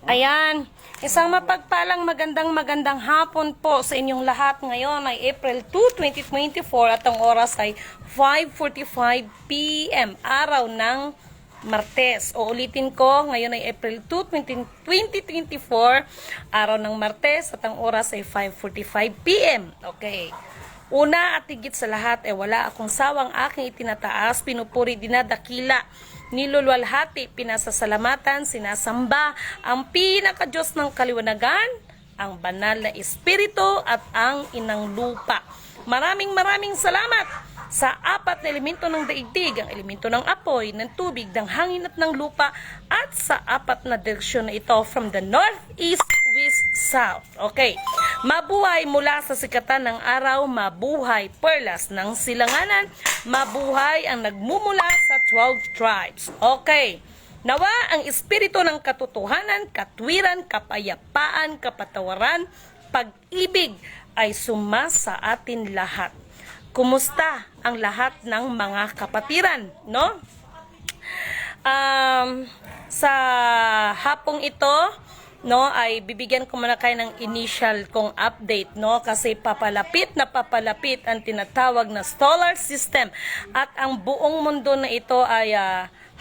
Ayan, isang mapagpalang magandang hapon po sa inyong lahat. Ngayon ay April 2, 2024 at ang oras ay 5:45 p.m. araw ng Martes. O ulitin ko, ngayon ay April 2, 2024, araw ng Martes at ang oras ay 5:45 p.m. Okay. Una at higit sa lahat ay wala akong sawang aking itinataas, pinupuri, dinadakila, niluluwalhati, pinasasalamatan, sinasamba ang pinaka-Diyos ng kaliwanagan, ang banal na Espiritu at ang inang lupa. Maraming salamat sa apat na elemento ng daigdig, ang elemento ng apoy, ng tubig, ng hangin at ng lupa, at sa apat na direksyon na ito from the north, east, west, south. Okay. Mabuhay mula sa sikatan ng araw, mabuhay perlas ng silanganan, mabuhay ang nagmumula sa 12 tribes. Okay. Nawa ang espiritu ng katotohanan, katwiran, kapayapaan, kapatawaran, pag-ibig ay suma sa atin lahat. Kumusta ang lahat ng mga kapatiran, no? Sa hapong ito, no, ay bibigyan ko muna kayo ng initial kong update, no, kasi papalapit ang tinatawag na solar system at ang buong mundo na ito ay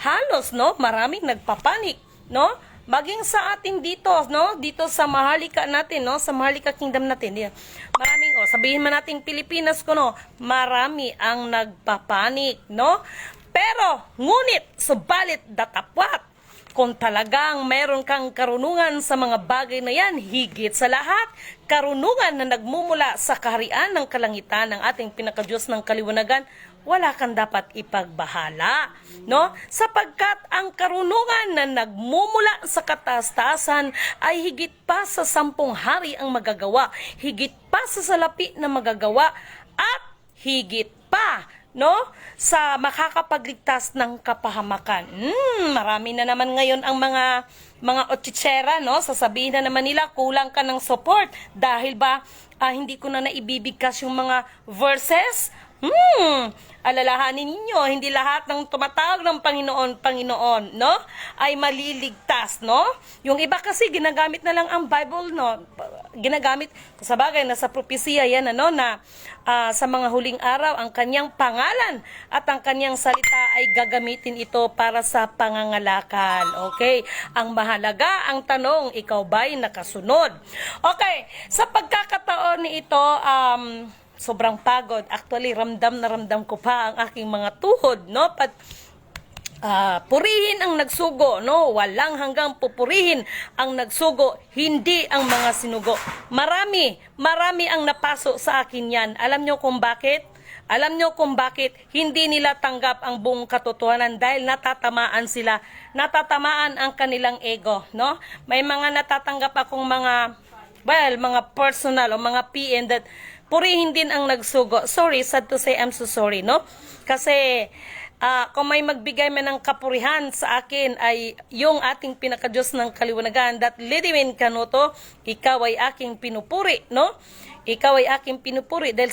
halos, no, maraming nagpapanik, no, maging sa atin dito, no, dito sa Maharlika natin, no, sa Maharlika Kingdom natin, maraming, sabihin man natin Pilipinas ko, no, marami ang nagpapanik, no, pero ngunit subalit datapwat kung talagang mayroon kang karunungan sa mga bagay na yan, higit sa lahat, karunungan na nagmumula sa kaharian ng kalangitan ng ating pinaka-Diyos ng kaliwanagan, wala kang dapat ipagbahala, no? Sapagkat ang karunungan na nagmumula sa kataas-taasan ay higit pa sa 10 hari ang magagawa, higit pa sa salapi na magagawa, at higit pa, no, sa makakapagligtas ng kapahamakan. Marami na naman ngayon ang mga otsichera, no, sasabihin na naman nila kulang ka ng support dahil ba hindi ko na naibibigkas yung mga verses. Alalahanin ninyo, hindi lahat ng tumatawag ng Panginoon, no, ay maliligtas, no? Yung iba kasi ginagamit na lang ang Bible, no? Ginagamit, sa bagay, nasa propesya yan, ano, na sa mga huling araw, ang kanyang pangalan at ang kanyang salita ay gagamitin ito para sa pangangalakan. Okay? Ang mahalaga, ang tanong, ikaw ba'y nakasunod? Okay, sa pagkakataon ni ito, sobrang pagod. Actually, ramdam na ramdam ko pa ang aking mga tuhod, no? Purihin ang nagsugo, no? Walang hanggang pupurihin ang nagsugo, hindi ang mga sinugo. Marami ang napaso sa akin yan. Alam nyo kung bakit? Alam nyo kung bakit hindi nila tanggap ang buong katotohanan dahil natatamaan sila. Natatamaan ang kanilang ego, no? May mga natatanggap akong mga personal o mga PN that purihin din ang nagsugo. Sorry, sad to say, I'm so sorry, no? Kasi kung may magbigay man ng kapurihan sa akin ay yung ating pinaka-Diyos ng kaliwanagan, that Lidiwin Kanuto, ikaw ay aking pinupuri, no? Ikaw ay aking pinupuri dahil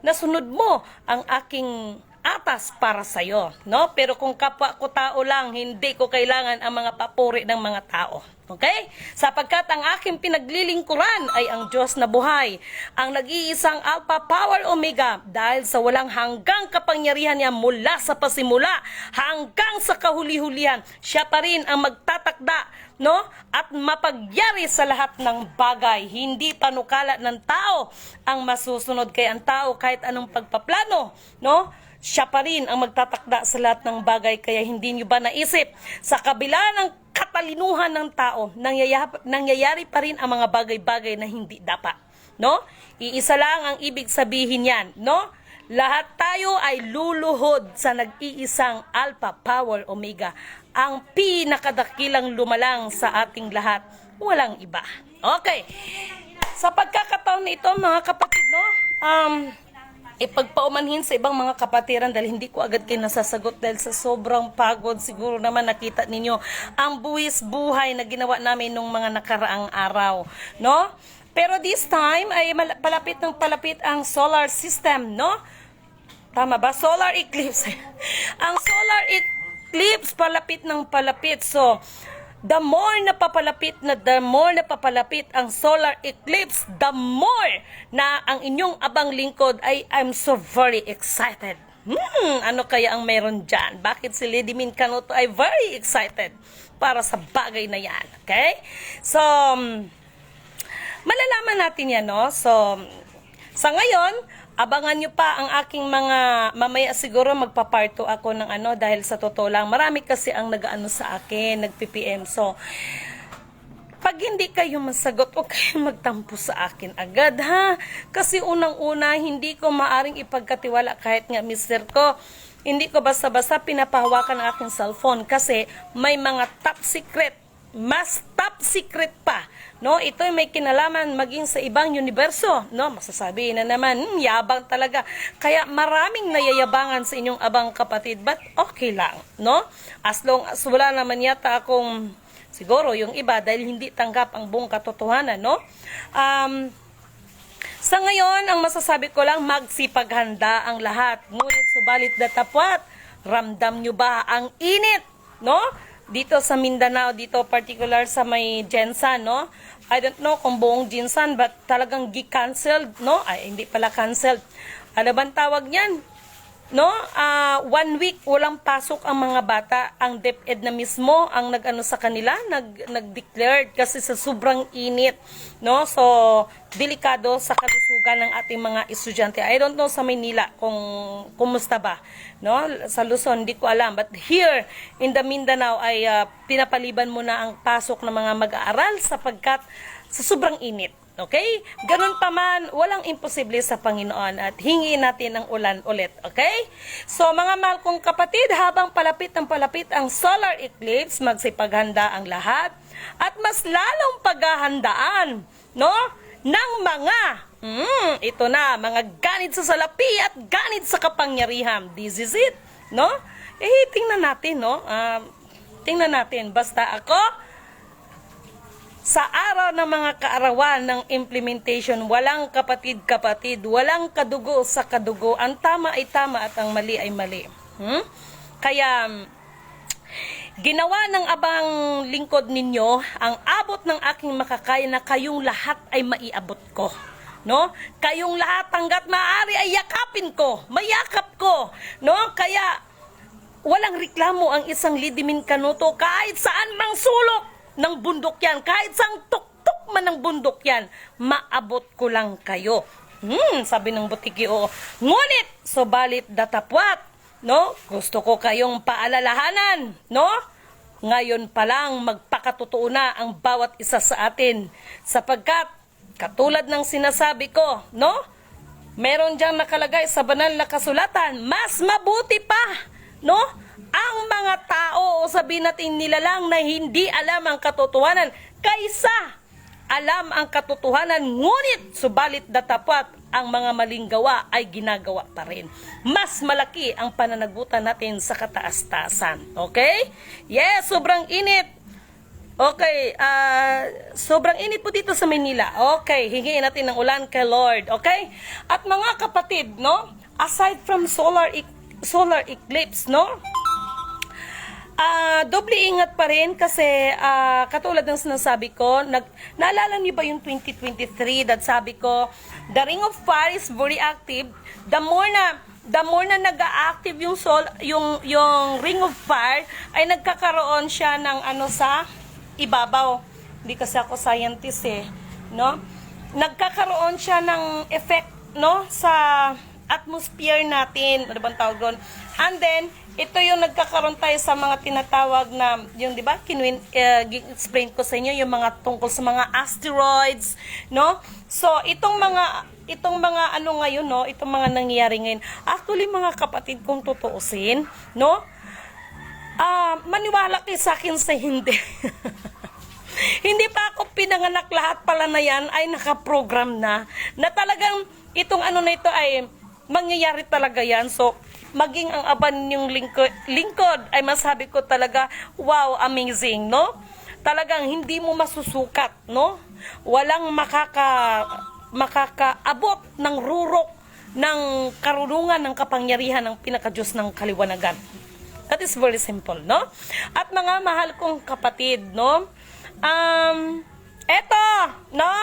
nasunod mo ang aking atas para sa'yo, no? Pero kung kapwa ko tao lang, hindi ko kailangan ang mga papuri ng mga tao. Okay? Sapagkat ang aking pinaglilingkuran ay ang Diyos na buhay, ang nag-iisang Alpha Power Omega, dahil sa walang hanggang kapangyarihan niya mula sa pasimula hanggang sa kahuli-hulihan, siya pa rin ang magtatakda, no? At mapagyari sa lahat ng bagay. Hindi panukala ng tao ang masusunod, kay ang tao kahit anong pagpaplano, no? Siya pa rin ang magtatakda sa lahat ng bagay. Kaya hindi nyo ba naisip, sa kabila ng katalinuhan ng tao, nangyayari pa rin ang mga bagay-bagay na hindi dapat, no? Iisa lang ang ibig sabihin yan, no? Lahat tayo ay luluhod sa nag-iisang Alpha Power Omega, ang pinakadakilang lumalang sa ating lahat, walang iba. Okay, sa pagkakataon na ito, mga kapatid, no, ipagpaumanhin sa ibang mga kapatiran dahil hindi ko agad kayo nasasagot dahil sa sobrang pagod. Siguro naman nakita ninyo ang buwis buhay na ginawa namin nung mga nakaraang araw, no? Pero this time ay palapit ang solar system, no? Tama ba? Solar eclipse. Ang solar eclipse palapit ng palapit. So, the more na papalapit ang solar eclipse, the more na ang inyong abang lingkod ay I'm so very excited. Ano kaya ang meron dyan? Bakit si Lady Min Canoto ay very excited para sa bagay na yan? Okay? So, malalaman natin yan, no? So, sa ngayon, abangan nyo pa ang aking mga, mamaya siguro magpa-part 2 ako ng dahil sa totoo lang, marami kasi ang nag-ano sa akin, nag-PPM. So, pag hindi kayo masagot, huwag kayong magtampo sa akin agad, ha? Kasi unang-una, hindi ko maaring ipagkatiwala kahit nga mister ko. Hindi ko basta-basta pinapahawakan ang aking cellphone kasi may mga top secret, mas top secret pa. No, ito ay may kinalaman maging sa ibang universo. No, masasabi na naman, yabang talaga. Kaya maraming nayayabangan sa inyong abang kapatid, but okay lang, no? As long as wala naman yata akong siguro yung iba dahil hindi tanggap ang buong katotohanan, no? Sa ngayon, ang masasabi ko lang, magsipaghanda ang lahat. Ngunit subalit datapwat, ramdam nyo ba ang init, no? Dito sa Mindanao, dito particular sa may Jensan, no? I don't know kung buong Jensan, but talagang gi-cancelled, no? Ay, hindi pala cancelled. Ano bang tawag niyan? No, 1 week walang pasok ang mga bata. Ang DepEd na mismo ang nag-ano sa kanila, nag-declared kasi sa sobrang init, no? So, delikado sa kalusugan ng ating mga estudyante. I don't know sa Maynila kung kumusta ba, no? Sa Luzon, hindi ko alam. But here in the Mindanao ay pinapaliban muna ang pasok ng mga mag-aaral sapagkat sa sobrang init. Okay? Ganun pa man, walang imposible sa Panginoon at hingi natin ang ulan ulit. Okay? So mga mahal kong kapatid, habang palapit ang solar eclipse, magsipaghanda ang lahat at mas lalong paghahandaan, no? Ng mga, ito na, mga ganid sa salapi at ganid sa kapangyarihan. This is it, no? Tingnan natin, no? Tingnan natin, basta ako, sa araw ng mga kaarawan ng implementation, walang kapatid-kapatid, walang kadugo sa kadugo. Ang tama ay tama at ang mali ay mali. Kaya, ginawa ng abang lingkod ninyo ang abot ng aking makakaya na kayong lahat ay maiabot ko. No? Kayong lahat hanggat maaari ay yakapin ko, mayakap ko. No? Kaya, walang reklamo ang isang Lady Min Canoto kahit saan mang sulok ng bundok yan, kahit sang tuktok man ng bundok yan, maabot ko lang kayo. Sabi ng butiki, oo. Ngunit, subalit datapwat, no? Gusto ko kayong paalalahanan, no? Ngayon pa lang, magpakatotoo na ang bawat isa sa atin. Sapagkat, katulad ng sinasabi ko, no? Meron diyang nakalagay sa banal na kasulatan, mas mabuti pa, no? Ang mga tao, o sabihin natin nilalang na hindi alam ang katotohanan, kaysa alam ang katotohanan, ngunit subalit datapwat ang mga maling gawa ay ginagawa pa rin. Mas malaki ang pananagutan natin sa kataas-taasan. Okay? Yes, sobrang init. Okay, sobrang init po dito sa Manila. Okay, hingiin natin ng ulan kay Lord. Okay? At mga kapatid, no? Aside from solar eclipse, no? Doble ingat pa rin kasi katulad ng sinasabi ko, naalala niyo ba yung 2023 that sabi ko, the ring of fire is very active. The more na nag-active yung ring of fire ay nagkakaroon siya ng sa ibabaw. Hindi kasi ako scientist no? Nagkakaroon siya ng effect, no, sa atmosphere natin. Ano bang tawag doon? And then ito yung nagkakaroon tayo sa mga tinatawag na, yung di ba, explain ko sa inyo, yung mga tungkol sa mga asteroids, no? So, itong mga ano ngayon, no? Itong mga nangyayari ngayon. Actually, mga kapatid, kung tutuusin, no? Maniwala kayo sa akin sa hindi. Hindi pa ako pinanganak, lahat pala na yan ay nakaprogram na talagang itong ano na ito ay mangyayari talaga yan. So, maging ang aban yung lingkod ay masabi ko talaga, wow, amazing, no? Talagang hindi mo masusukat, no? Walang makakaabot ng rurok ng karunungan ng kapangyarihan ng pinakadiyos ng kaliwanagan. That is very simple, no? At mga mahal kong kapatid, no? Eto, no?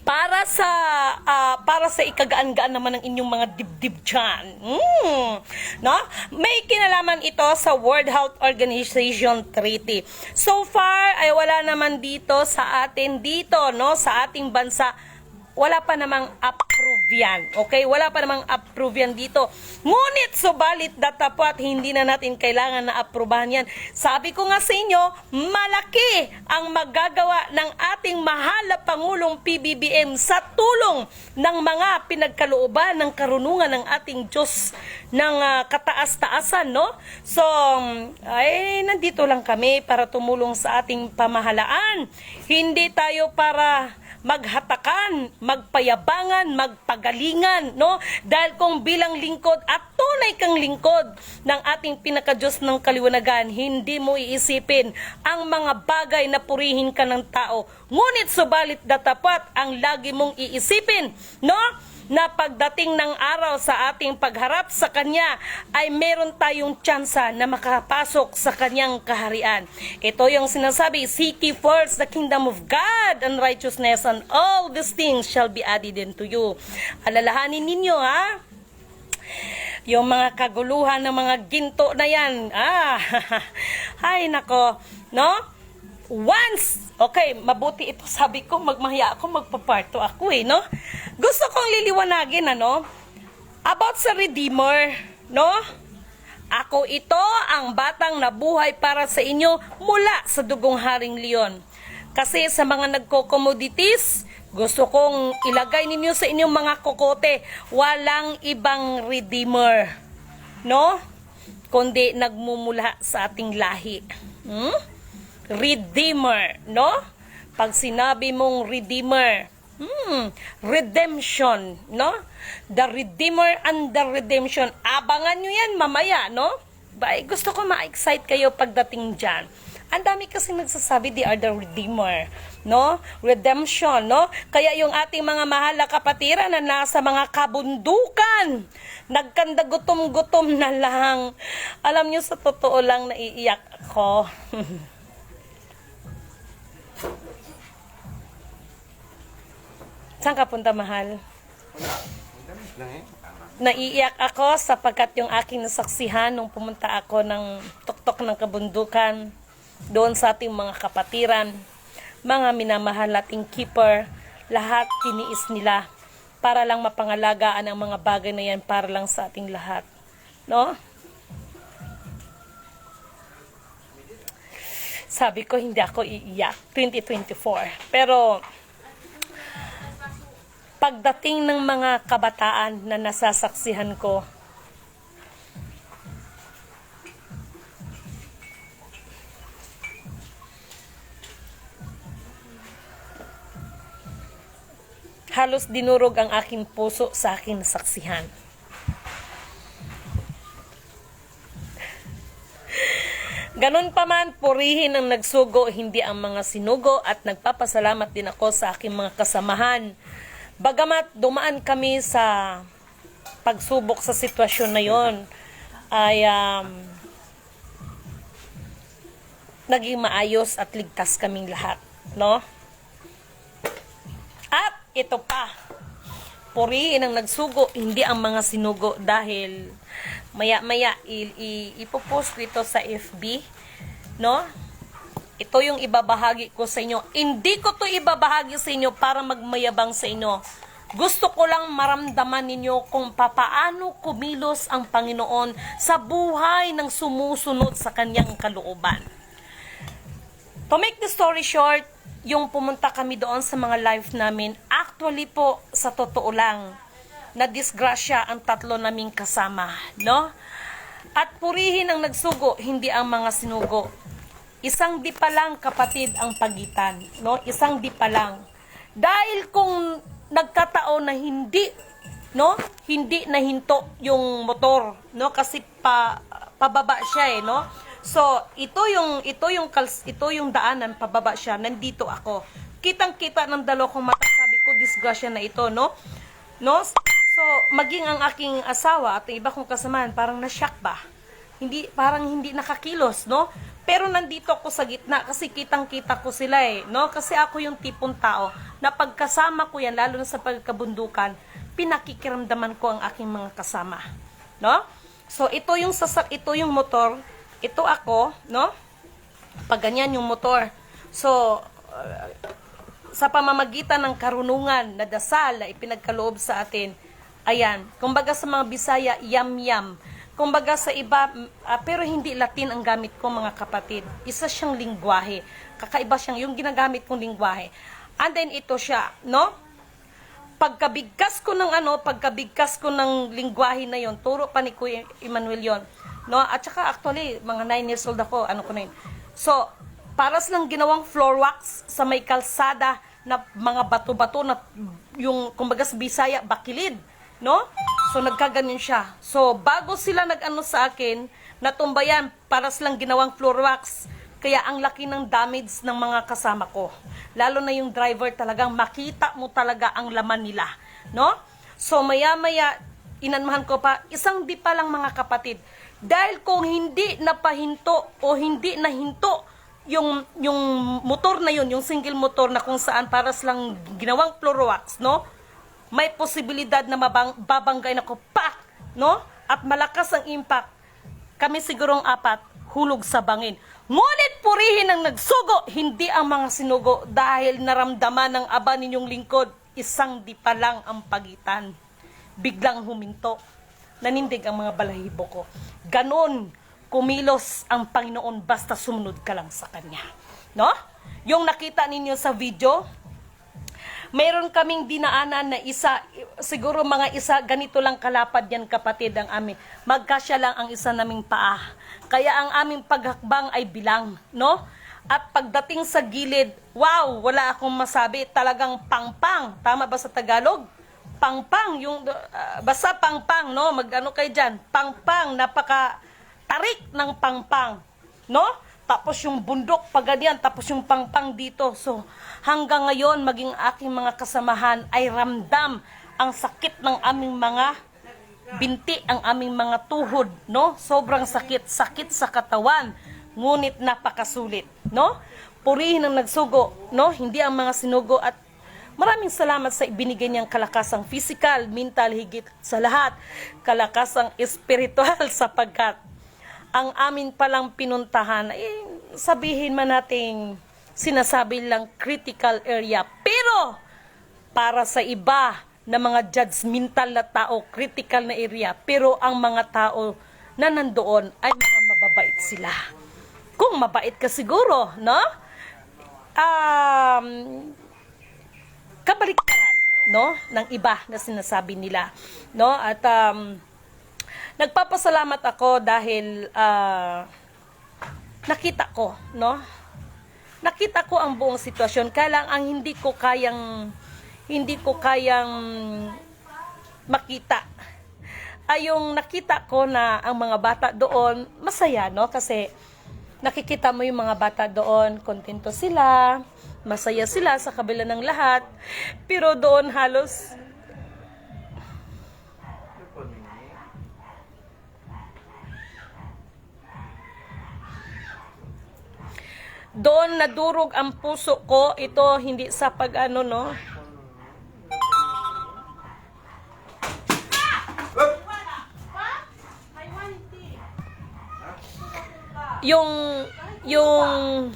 Para sa ikagaan-gaan naman ng inyong mga dibdib dyan. No? May kinalaman ito sa World Health Organization Treaty. So far ay wala naman dito sa atin dito, no? Sa ating bansa, wala pa namang approve yan. Okay? Wala pa namang approve yan dito. Ngunit, subalit datapat, hindi na natin kailangan na aprubahan yan. Sabi ko nga sa inyo, malaki ang magagawa ng ating mahal na Pangulong PBBM sa tulong ng mga pinagkalooban ng karunungan ng ating Diyos ng kataas-taasan, no? So, ay nandito lang kami para tumulong sa ating pamahalaan. Hindi tayo para maghatakan, magpayabangan, magpagalingan, no? Dahil kung bilang lingkod at tunay kang lingkod ng ating pinakadiyos ng kaliwanagan, hindi mo iisipin ang mga bagay na purihin ka ng tao. Ngunit subalit datapat ang lagi mong iisipin, no? Na pagdating ng araw sa ating pagharap sa Kanya ay meron tayong tsansa na makapasok sa Kanyang kaharian. Ito yung sinasabi, seek ye first the kingdom of God and righteousness, and all these things shall be added unto you. Alalahanin ninyo, ha? Yung mga kaguluhan ng mga ginto na yan. Ay nako, no? Once, okay, mabuti ito, sabi ko, magmahya ako, magpaparto ako no? Gusto kong liliwanagin, about sa Redeemer, no? Ako ito ang batang nabuhay para sa inyo mula sa dugong Haring Leon. Kasi sa mga nagko-commodities, gusto kong ilagay ninyo sa inyong mga kokote, walang ibang Redeemer, no? Kundi nagmumula sa ating lahi. Redeemer, no? Pag sinabi mong Redeemer, redemption, no? The Redeemer and the redemption. Abangan nyo yan mamaya, no? Gusto ko ma-excite kayo pagdating dyan. Ang dami kasi nagsasabi, they are the Redeemer, no? Redemption, no? Kaya yung ating mga mahal na kapatiran na nasa mga kabundukan, nagkanda gutom-gutom na lang. Alam nyo, sa totoo lang, naiiyak ako. Saan ka punta, mahal? Naiiyak ako sapagkat yung aking nasaksihan nung pumunta ako ng tuktok ng kabundukan doon sa ating mga kapatiran, mga minamahal nating keeper, lahat tiniis nila para lang mapangalagaan ang mga bagay na yan para lang sa ating lahat, no? Sabi ko hindi ako iiyak 2024, pero pagdating ng mga kabataan na nasasaksihan ko, halos dinurog ang aking puso sa aking nasaksihan. Ganun pa man, purihin ang nagsugo, hindi ang mga sinugo, at nagpapasalamat din ako sa aking mga kasamahan. Bagamat dumaan kami sa pagsubok sa sitwasyon na yon, ay naging maayos at ligtas kaming lahat, no? At ito pa, purihin ang nagsugo, hindi ang mga sinugo, dahil maya-maya ipopost ko ito sa FB, no? Ito yung ibabahagi ko sa inyo. Hindi ko to ibabahagi sa inyo para magmayabang sa inyo. Gusto ko lang maramdaman ninyo kung papaano kumilos ang Panginoon sa buhay ng sumusunod sa kanyang kalooban. To make the story short, yung pumunta kami doon sa mga live namin, actually po, sa totoo lang, na disgrasya ang tatlo naming kasama, no? At purihin ang nagsugo, hindi ang mga sinugo. Isang di pa lang, kapatid, ang pagitan, no? Isang di pa lang. Dahil kung nagkataon na hindi, no? Hindi nahinto yung motor, no? Kasi pababa siya, no? So, ito yung daanan, pababa siya, nandito ako. Kitang-kita ng dalawa kong mata, sabi ko, disgrasya na ito, no? No? So, maging ang aking asawa at iba kong kasamahan, parang na-shock ba? parang hindi nakakilos, no? Pero nandito ako sa gitna kasi kitang-kita ko sila no? Kasi ako yung tipong tao na pagkasama ko yan, lalo na sa pagkabundukan, pinakikiramdaman ko ang aking mga kasama, no? So ito yung motor, ito ako, no? Pag ganyan yung motor. So sa pamamagitan ng karunungan na dasal na ipinagkaloob sa atin, ayan, kumbaga sa mga Bisaya, yam-yam. Kumbaga sa iba, pero hindi Latin ang gamit ko mga kapatid. Isa siyang lingwahe. Kakaiba siyang, yung ginagamit kong lingwahe. And then ito siya, no? Pagkabigkas ko ng lingwahe na yon, turo pa ni Kuya Emmanuel yon, no? At saka actually, mga 9 years old ako, ano ko na yun. So, para silang ginawang floor wax sa may kalsada na mga bato-bato na yung, kumbaga sa Bisaya, bakilid, no? So, nagkaganon siya. So, bago sila nag-ano sa akin, natumbayan para silang ginawang floor wax. Kaya ang laki ng damage ng mga kasama ko. Lalo na yung driver talagang makita mo talaga ang laman nila, no? So, maya-maya, inanmahan ko pa, isang di pa lang mga kapatid. Dahil kung hindi napahinto o hindi nahinto yung motor na yun, yung single motor na kung saan para silang ginawang floor wax, no? May posibilidad na babanggay na ko, pak, no? At malakas ang impact. Kami sigurong 4, hulog sa bangin. Ngunit purihin ang nagsugo, hindi ang mga sinugo, dahil naramdaman ng aba ninyong lingkod, isang di pa lang ang pagitan. Biglang huminto. Nanindig ang mga balahibo ko. Ganon, kumilos ang Panginoon basta sumunod ka lang sa Kanya. No? Yung nakita ninyo sa video, mayroon kaming dinaanan na siguro mga ganito lang kalapad yan kapatid ang amin. Magkasya lang ang isa naming paa. Kaya ang aming paghakbang ay bilang, no? At pagdating sa gilid, wow, wala akong masabi, talagang pangpang. Tama ba sa Tagalog? Pangpang, basta pangpang, no? Mag-ano kayo dyan? Pangpang, tarik ng pangpang, no? Tapos yung bundok pa ganyan, tapos yung pangpang dito. So, hanggang ngayon, maging aking mga kasamahan ay ramdam ang sakit ng aming mga binti, ang aming mga tuhod, no? Sobrang sakit sa katawan, ngunit napakasulit, no? Purihin ang nagsugo, no? Hindi ang mga sinugo. At maraming salamat sa ibinigay niyang kalakasang physical, mental, higit sa lahat, kalakasang espiritual, sapagkat ang amin palang pinuntahan, sabihin man nating sinasabi lang critical area. Pero, para sa iba na mga judgmental na tao, critical na area. Pero ang mga tao na nandoon ay mga mababait sila. Kung mabait ka siguro, no? Kabaliktaran, no? Ng iba na sinasabi nila, no? At nagpapasalamat ako dahil nakita ko, no? Nakita ko ang buong sitwasyon. Kaya lang ang hindi ko kayang makita ay yung nakita ko na ang mga bata doon masaya, no? Kasi nakikita mo yung mga bata doon, kontento sila, masaya sila sa kabila ng lahat. Pero doon halos doon nadurog ang puso ko. Ito hindi sa pag-ano, no? Yung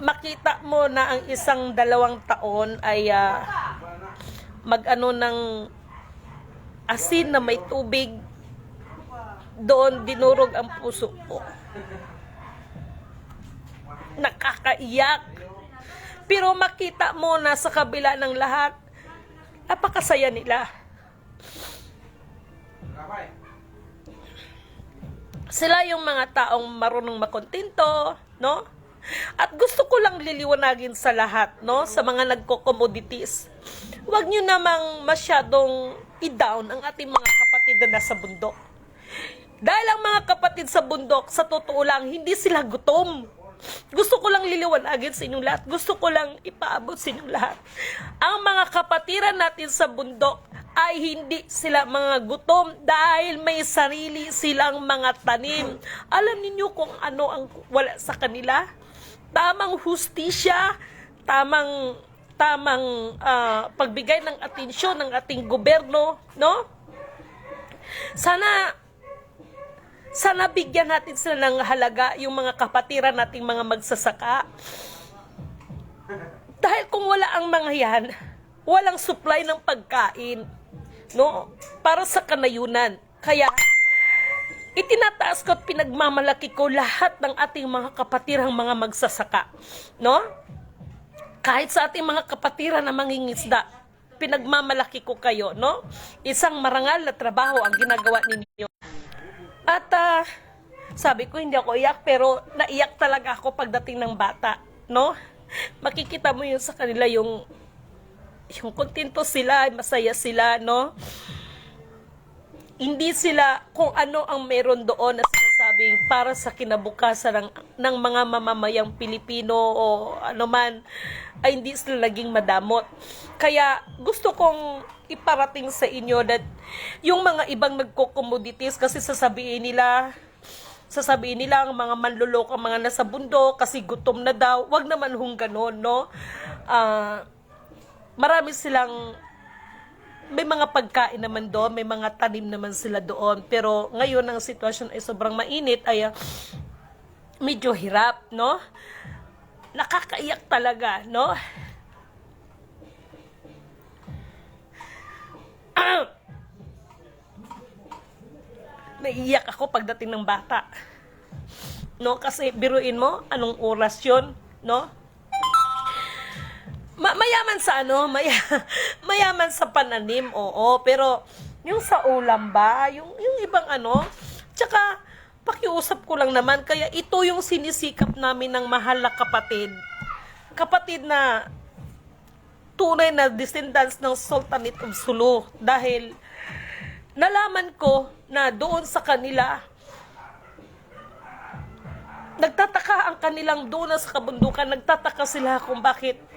makita mo na ang isang 2 taon ay mag-ano ng asin na may tubig, doon dinurog ang puso ko. Nakakaiyak. Pero makita mo na sa kabila ng lahat, napakasaya nila. Sila yung mga taong marunong makontento, no? At gusto ko lang liliwanagin sa lahat, no? Sa mga nagko-commodities. Huwag nyo namang masyadong i-down ang ating mga kapatid na nasa bundok. Dahil ang mga kapatid sa bundok, sa totoo lang, hindi sila gutom. Gusto ko lang liliwanagin sa inyong lahat. Gusto ko lang ipaabot sa inyong lahat. Ang mga kapatiran natin sa bundok, ay hindi sila mga gutom dahil may sarili silang mga tanim. Alam niyo kung ano ang wala sa kanila? Tamang hustisya, tamang pagbigay ng atensyon ng ating gobyerno, no? Sana bigyan natin sila ng halaga, yung mga kapatiran nating mga magsasaka. Dahil kung wala ang mga yan, walang supply ng pagkain, no? Para sa kanayunan. Kaya, itinataas ko at pinagmamalaki ko lahat ng ating mga kapatirang mga magsasaka, no? Kahit sa ating mga kapatiran na mangingisda, pinagmamalaki ko kayo, no? Isang marangal na trabaho ang ginagawa ninyo. At sabi ko, hindi ako iyak, pero naiyak talaga ako pagdating ng bata, no? Makikita mo yun sa kanila, yung kontento sila, masaya sila, no? Hindi sila kung ano ang meron doon na sinasabing para sa kinabukasan ng mga mamamayang Pilipino o ano man, ay hindi sila naging madamot. Kaya gusto kong iparating sa inyo that yung mga ibang nagko-commodities, kasi sasabihin nila ang mga manluloko, mga nasa bundok kasi gutom na daw. Wag naman hong ganon, no? Marami silang, may mga pagkain naman doon, may mga tanim naman sila doon. Pero ngayon ang sitwasyon ay sobrang mainit, ay medyo hirap, no? Nakakaiyak talaga, no? Naiiyak ako pagdating ng bata, no? Kasi biruin mo, anong oras yun, no? Mayaman sa mayaman sa pananim, oo, pero yung sa ulam ba, yung ibang ano, tsaka pakiusap ko lang naman, kaya ito yung sinisikap namin ng mahal na kapatid na tunay na descendants ng Sultanate of Sulu, dahil nalaman ko na doon sa kanila, nagtataka ang kanilang doon sa kabundukan, nagtataka sila kung bakit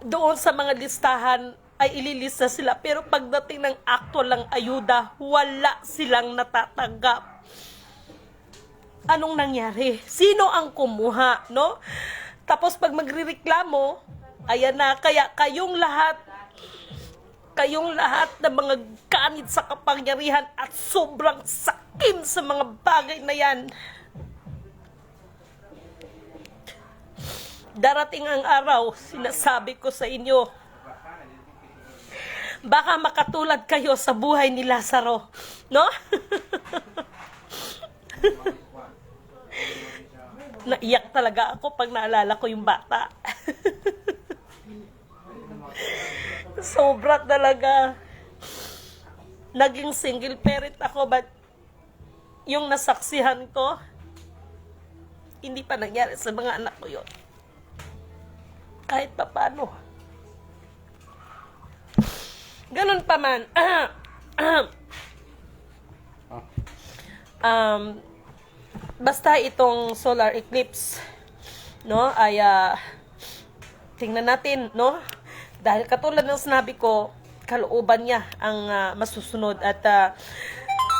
doon sa mga listahan ay ililista sila, pero pagdating ng actual lang ayuda, wala silang natatanggap. Anong nangyari? Sino ang kumuha, no? Tapos pag magrereklamo, ayan na, kaya kayong lahat ng mga ganit sa kapangyarihan at sobrang sakim sa mga bagay na yan, darating ang araw, sinasabi ko sa inyo, baka makatulad kayo sa buhay ni Lazaro, no? Naiyak talaga ako pag naalala ko yung bata. Sobra talaga. Naging single parent ako, but yung nasaksihan ko, hindi pa nangyari sa mga anak ko yun. Kahit pa paano. Ganun pa man. Basta itong solar eclipse, no, ay tingnan natin, no? Dahil katulad ng sinabi ko, kalooban niya ang masusunod. At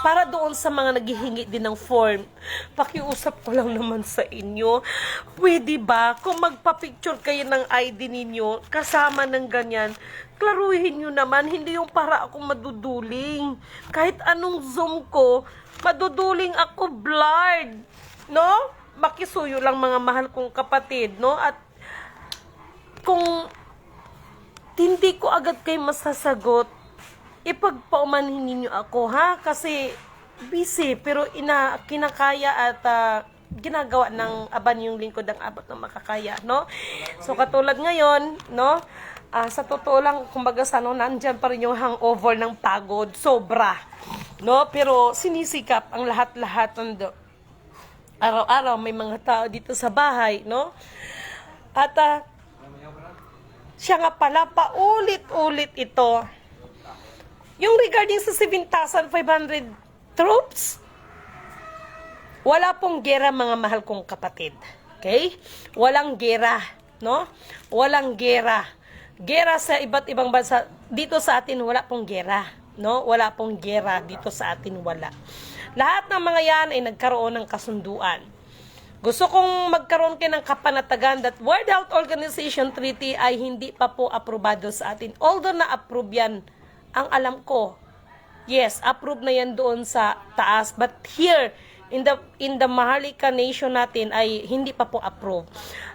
para doon sa mga naghihingi din ng form, pakiusap ko lang naman sa inyo, pwede ba kung magpa-picture kayo ng ID ninyo kasama ng ganyan, klaruhin nyo naman, hindi yung para ako maduduling. Kahit anong zoom ko, maduduling ako, blurred, no? Makisuyo lang mga mahal kong kapatid, no? At kung hindi ko agad kayo masasagot, ipagpaumanhin ninyo ako, ha? Kasi busy, pero kinakaya at ginagawa ng aban yung lingkod ng abot ng makakaya, no? So katulad ngayon, no? Sa totoo lang, kumbaga nandyan pa rin yung hangover ng pagod, sobra, no? Pero sinisikap ang lahat-lahat araw-araw may mga tao dito sa bahay, no? At siya nga pala, paulit-ulit ito. Yung regarding sa 7,500 troops, wala pong gera, mga mahal kong kapatid. Okay? Walang gera, no? Walang gera. Gera sa iba't ibang bansa. dito sa atin wala pong gera, no? Wala pong gera dito sa atin, wala. Lahat ng mga yan ay nagkaroon ng kasunduan. Gusto kong magkaroon kayo ng kapanatagan that World Health Organization Treaty ay hindi pa po aprobado sa atin. Although na-approve yan, ang alam ko, yes, approve na yan doon sa taas. But here, in the Maharlika Nation natin ay hindi pa po approve.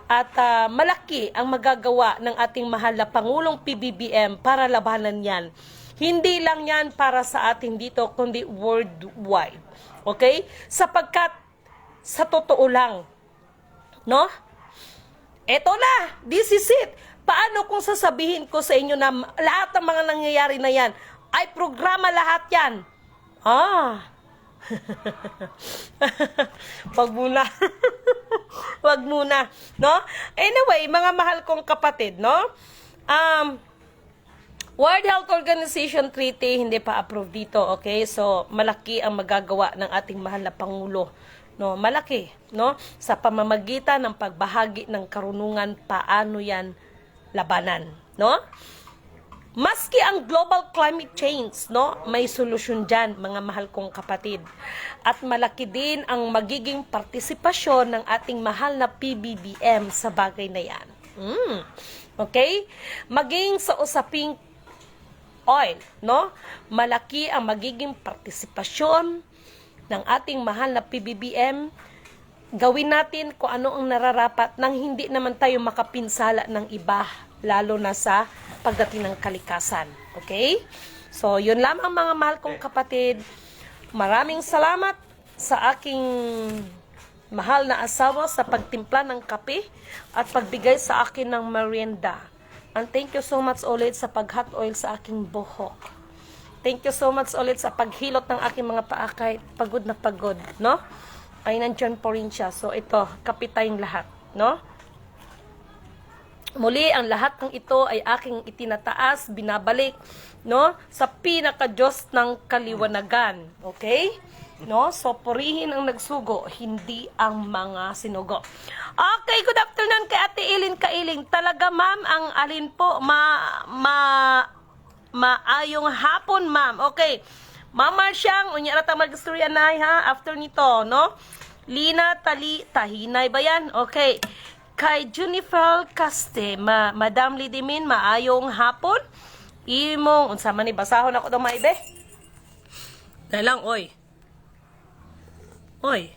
At malaki ang magagawa ng ating mahal na Pangulong PBBM para labanan yan. Hindi lang yan para sa atin dito, kundi worldwide. Okay? Sapagkat, sa totoo lang, no? Eto na, this is it. Paano kung sasabihin ko sa inyo na lahat ng mga nangyayari na yan, ay programa lahat yan? Wag muna. Wag muna, no? Anyway, mga mahal kong kapatid, no? World Health Organization Treaty hindi pa approve dito, okay? So, malaki ang magagawa ng ating mahal na Pangulo, no? Malaki, no? Sa pamamagitan ng pagbahagi ng karunungan, paano yan labanan, no? Maski ang global climate change, no, may solusyon dyan, mga mahal kong kapatid. At malaki din ang magiging partisipasyon ng ating mahal na PBBM sa bagay na yan. Okay? Maging sa usaping oil, no? Malaki ang magiging partisipasyon ng ating mahal na PBBM. Gawin natin kung ano ang nararapat nang hindi naman tayo makapinsala ng iba, lalo na sa pagdating ng kalikasan. Okay? So, yun lamang mga mahal kong kapatid. Maraming salamat sa aking mahal na asawa sa pagtimpla ng kape at pagbigay sa akin ng merienda. And thank you so much ulit sa pag-hot oil sa aking buhok. Thank you so much ulit sa paghilot ng aking mga paa kahit pagod na pagod, no? Ay nandiyan po rin siya. So, ito, kape tayong lahat, no? Muli, ang lahat ng ito ay aking itinataas, binabalik, no? Sa pinaka-Diyos ng kaliwanagan. Okay? No? So, purihin ang nagsugo, hindi ang mga sinugo. Okay, good afternoon kay Ate Ilin Kailing. Talaga, ma'am, ang alin po, maayong hapon, ma'am. Okay. Mama siyang, unya rata mag-istorya na, ha? After nito, no? Lina Tahinay ba yan? Okay. Kay Junifer Caste, Madam Lidimin, maayong hapon. Imong, unsa man ni basahon ako daw maibe. Dalang, oy. Oy.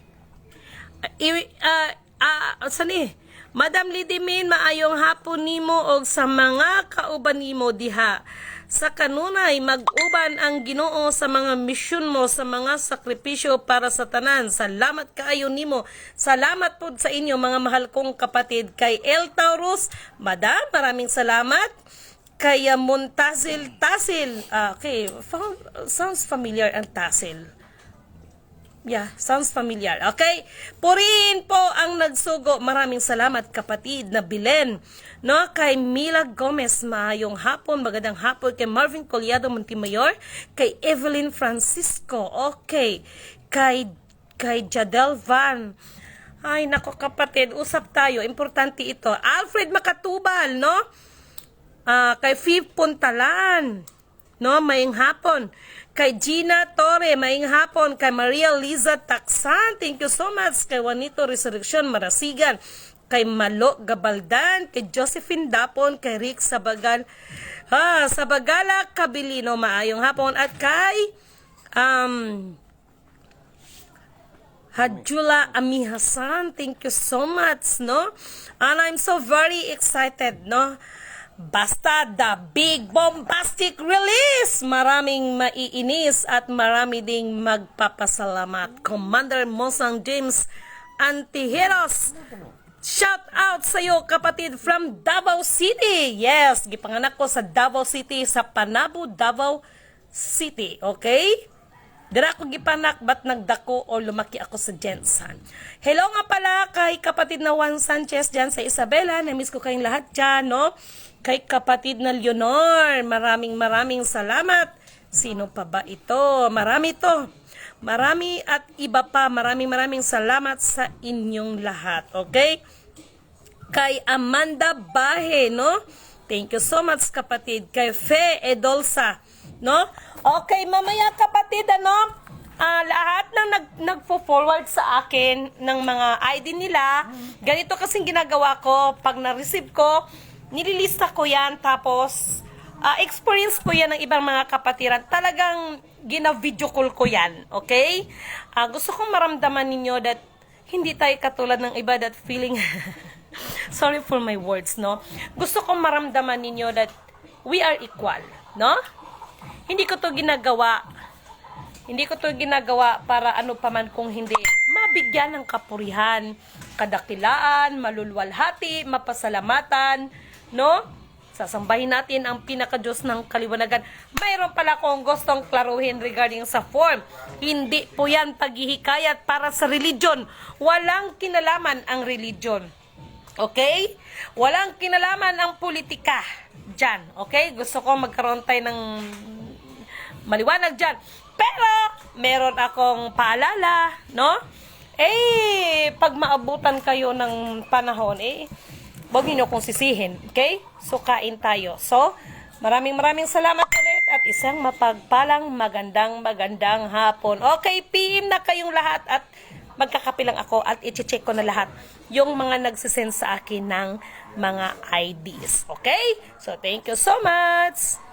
Sani? Madam Lidimin, maayong hapon nimo og sa mga kauban nimo diha. Sa kanunay, mag-uban ang Ginoo sa mga misyon mo, sa mga sakripisyo para sa tanan. Salamat kaayo nimo. Salamat po sa inyo, mga mahal kong kapatid. Kay El Taurus, Madam, maraming salamat. Kay Montazil Tasil. Okay, sounds familiar ang Tasil. Yeah, sounds familiar. Okay? Purihin po ang nagsugo. Maraming salamat kapatid na Bilen. No, kay Mila Gomez, maayong hapon, magandang hapon. Kay Marvin Collado Montemayor, kay Evelyn Francisco. Okay. Kay Jadel Van. Ay, nako kapatid, usap tayo. Importante ito. Alfred Makatubal, no? Kay Fiv Puntalan. No, maying hapon. Kay Gina Torre, maying hapon. Kay Maria Liza Taksan, thank you so much. Kay Juanito Resurrection Marasigan. Kay Malo Gabaldan. Kay Josephine Dapon. Kay Rick Sabagal. Sabagala Kabilino, maayong hapon. At kay Hadjula Amihasan, thank you so much, no? And I'm so very excited, no? Basta the big bombastic release. Maraming maiinis at marami ding magpapasalamat. Commander Mosang James Antiheros. Shout out sa iyo kapatid from Davao City. Yes, gipanganak ko sa Davao City, sa Panabo, Davao City. Okay? Dira ko gipanak, ba't nagdako o lumaki ako sa Jensen. Hello nga pala kay kapatid na Juan Sanchez dyan sa Isabela. Namiss ko kayong lahat dyan, no? Kay kapatid na Leonor, maraming salamat. Sino pa ba ito? Marami to. Marami at iba pa. Maraming salamat sa inyong lahat. Okay? Kay Amanda Bahe, no? Thank you so much, kapatid. Kay Fe Edolsa, no? Okay, mamaya, kapatid, lahat na nagpo-forward sa akin ng mga ID nila, ganito kasing ginagawa ko. Pag na-receive ko, nililista ko yan, tapos experience ko yan ng ibang mga kapatiran. Talagang gina-video call ko yan, okay? Gusto kong maramdaman ninyo that hindi tayo katulad ng iba that feeling... Sorry for my words, no? Gusto kong maramdaman ninyo that we are equal, no? Hindi ko to ginagawa para ano paman kung hindi mabigyan ng kapurihan, kadakilaan, malulwalhati, mapasalamatan, no? Sasambahin natin ang pinaka-Diyos ng kaliwanagan. Mayroon pala akong gustong klaruhin regarding sa form. Hindi po yan paghihikayat para sa religion. Walang kinalaman ang religion. Okay? Walang kinalaman ang politika dyan. Okay? Gusto ko magkaroon tayo ng maliwanag dyan. Pero, meron akong paalala, no? Pag maabutan kayo ng panahon, huwag niyo kong sisihin. Okay? So, kain tayo. So, maraming salamat ulit at isang mapagpalang magandang hapon. Okay, PM na kayong lahat at magkakape lang ako at i-check ko na lahat yung mga nagsisend sa akin ng mga IDs. Okay? So, thank you so much!